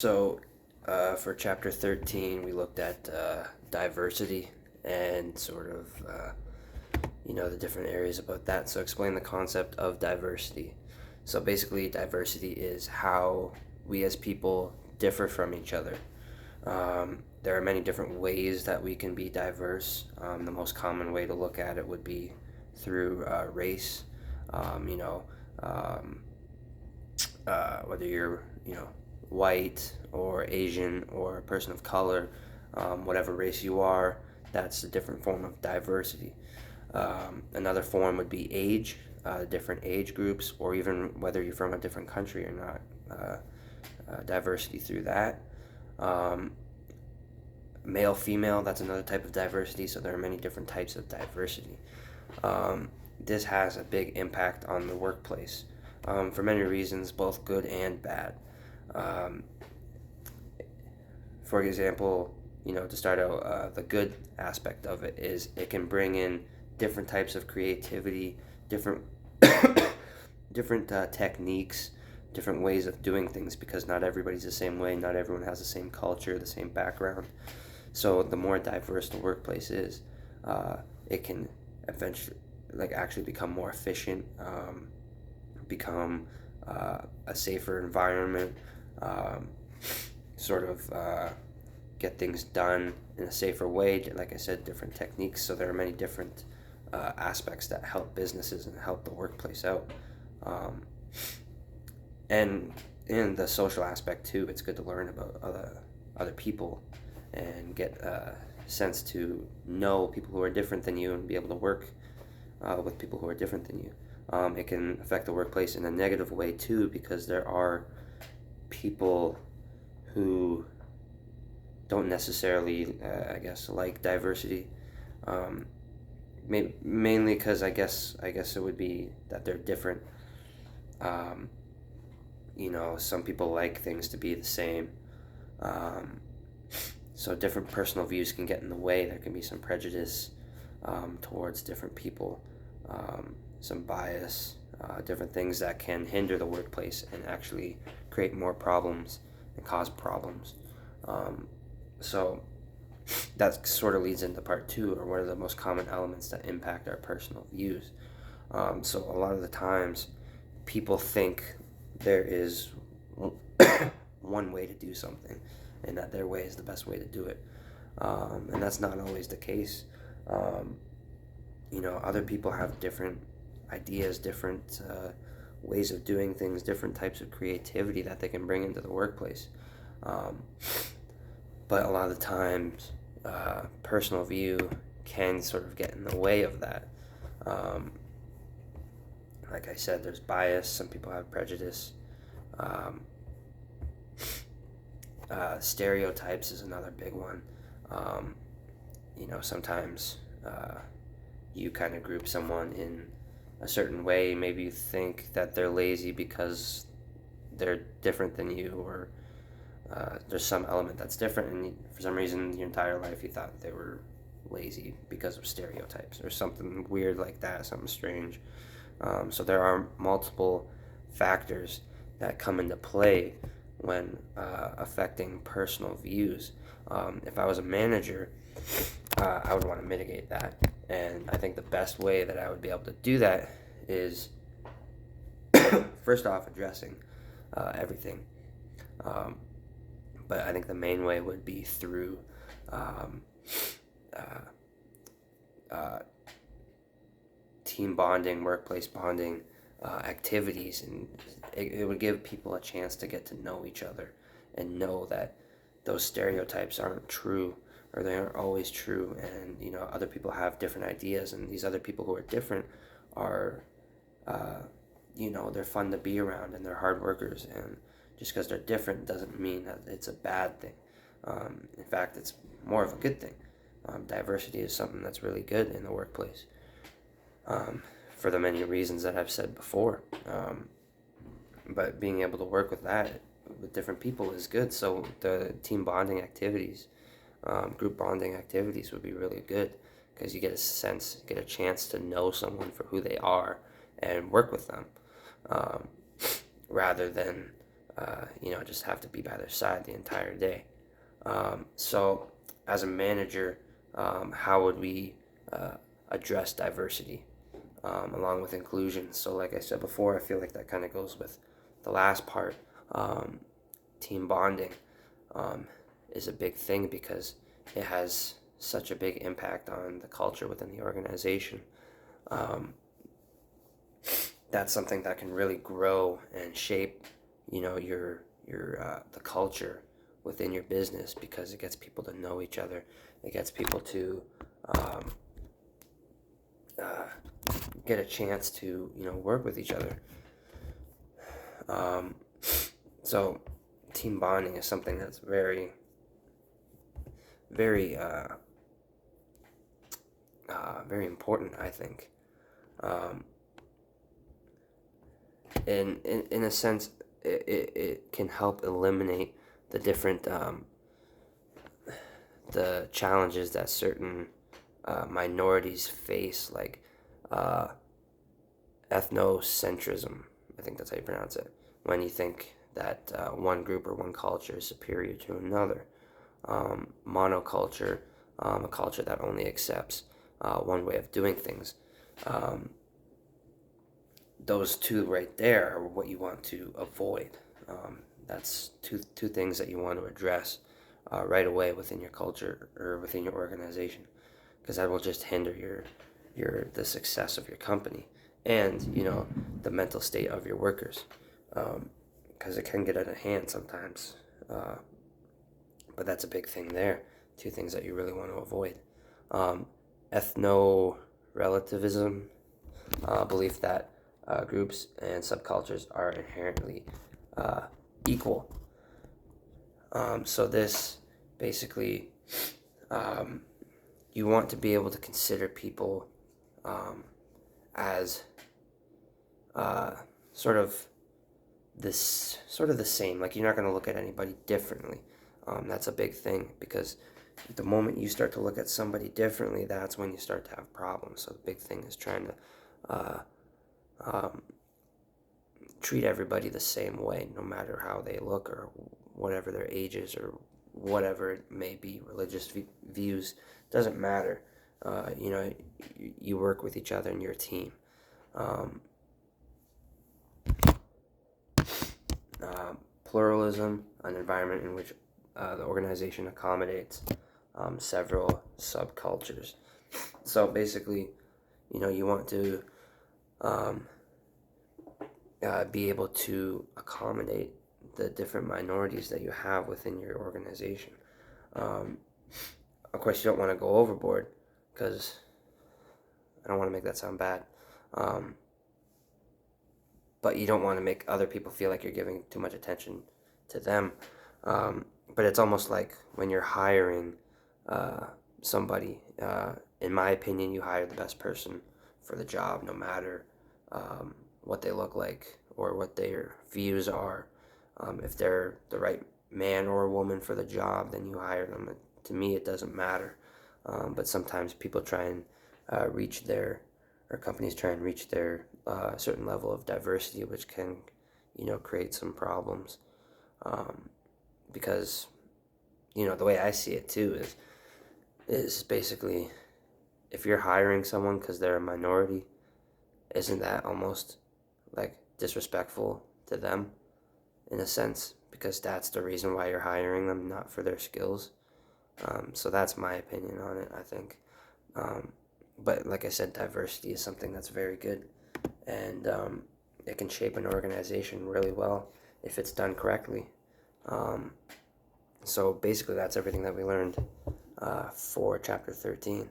So, for chapter 13, we looked at diversity and sort of, the different areas about that. So, explain the concept of diversity. So, basically, diversity is how we as people differ from each other. There are many different ways that we can be diverse. The most common way to look at it would be through race. Um, you know, um, whether you're, white or Asian or a person of color, whatever race you are, that's a different form of diversity. Another form would be age, different age groups, or even whether you're from a different country or not, diversity through that. Um, Male, female, that's another type of diversity, so there are many different types of diversity. This has a big impact on the workplace for many reasons, both good and bad. Um, for example, to start out, the good aspect of it is it can bring in different types of creativity, different different techniques, different ways of doing things because not everybody's the same way, not everyone has the same culture, the same background. So the more diverse the workplace is, it can eventually, actually become more efficient, become a safer environment, um, sort of get things done in a safer way. Like I said, different techniques. So there are many different aspects that help businesses and help the workplace out. Um, and in the social aspect too, it's good to learn about other people and get a sense to know people who are different than you and be able to work with people who are different than you. It can affect the workplace in a negative way too because there are people who don't necessarily, I guess, like diversity. Um, Mainly because I guess it would be that they're different. Um, some people like things to be the same. Um, so different personal views can get in the way. There can be some prejudice towards different people, some bias, different things that can hinder the workplace and actually create more problems and cause problems. Um, so that sort of leads into part two, or what are the most common elements that impact our personal views. So a lot of the times, people think there is one way to do something, and that their way is the best way to do it, and that's not always the case. Um, Other people have different ideas, different ways of doing things, different types of creativity that they can bring into the workplace. Um, but a lot of the times, personal view can sort of get in the way of that. Um, like I said, there's bias. Some people have prejudice. Um, Stereotypes is another big one. Um, Sometimes you kind of group someone in a certain way. Maybe you think that they're lazy because they're different than you, or there's some element that's different, and for some reason, your entire life you thought they were lazy because of stereotypes or something weird like that, something strange. So there are multiple factors that come into play when affecting personal views. If I was a manager, I would want to mitigate that. And I think the best way that I would be able to do that is first off addressing everything. Um, but I think the main way would be through um, uh, uh, team bonding, workplace bonding activities, and it would give people a chance to get to know each other and know that those stereotypes aren't true, or they aren't always true, and other people have different ideas, and these other people who are different are uh, they're fun to be around and they're hard workers, and just because they're different doesn't mean that it's a bad thing. In fact, it's more of a good thing. Diversity is something that's really good in the workplace, um, for the many reasons that I've said before. But being able to work with that with different people is good. So the team bonding activities, group bonding activities would be really good because you get a chance to know someone for who they are and work with them, um, rather than just have to be by their side the entire day. So, as a manager, how would we address diversity along with inclusion? So, like I said before, I feel like that kind of goes with the last part. Um, Team bonding is a big thing because it has such a big impact on the culture within the organization. Um, that's something that can really grow and shape, your the culture within your business, because it gets people to know each other. It gets people to um, uh, get a chance to work with each other. Um, so team bonding is something that's very very very important, I think. Um, in a sense, it can help eliminate the different the challenges that certain minorities face, like uh, ethnocentrism. I think that's how you pronounce it. When you think that one group or one culture is superior to another. Monoculture, a culture that only accepts one way of doing things. Um, those two right there are what you want to avoid. That's two things that you want to address right away within your culture or within your organization, because that will just hinder the success of your company and the mental state of your workers, because it can get out of hand sometimes. But that's a big thing there. Two things that you really want to avoid. Ethno relativism, belief that groups and subcultures are inherently equal. So this basically, um, you want to be able to consider people as uh, sort of the same. Like, you're not going to look at anybody differently. That's a big thing, because the moment you start to look at somebody differently, that's when you start to have problems. So the big thing is trying to um, treat everybody the same way, no matter how they look or whatever their age is or whatever it may be. Religious views, doesn't matter. You work with each other and you're a team. Um, Pluralism, an environment in which the organization accommodates several subcultures. So basically, you want to um, be able to accommodate the different minorities that you have within your organization. Of course, you don't want to go overboard, because I don't want to make that sound bad. But you don't want to make other people feel like you're giving too much attention to them. But it's almost like when you're hiring somebody, in my opinion, you hire the best person for the job, no matter what they look like or what their views are. If they're the right man or woman for the job, then you hire them. To me, it doesn't matter. But sometimes people try and or companies try and reach their certain level of diversity, which can, create some problems. Because, the way I see it too is basically, if you're hiring someone because they're a minority, isn't that almost like disrespectful to them in a sense? Because that's the reason why you're hiring them, not for their skills. So that's my opinion on it, I think. But like I said, diversity is something that's very good, and it can shape an organization really well if it's done correctly. So basically, that's everything that we learned for Chapter 13.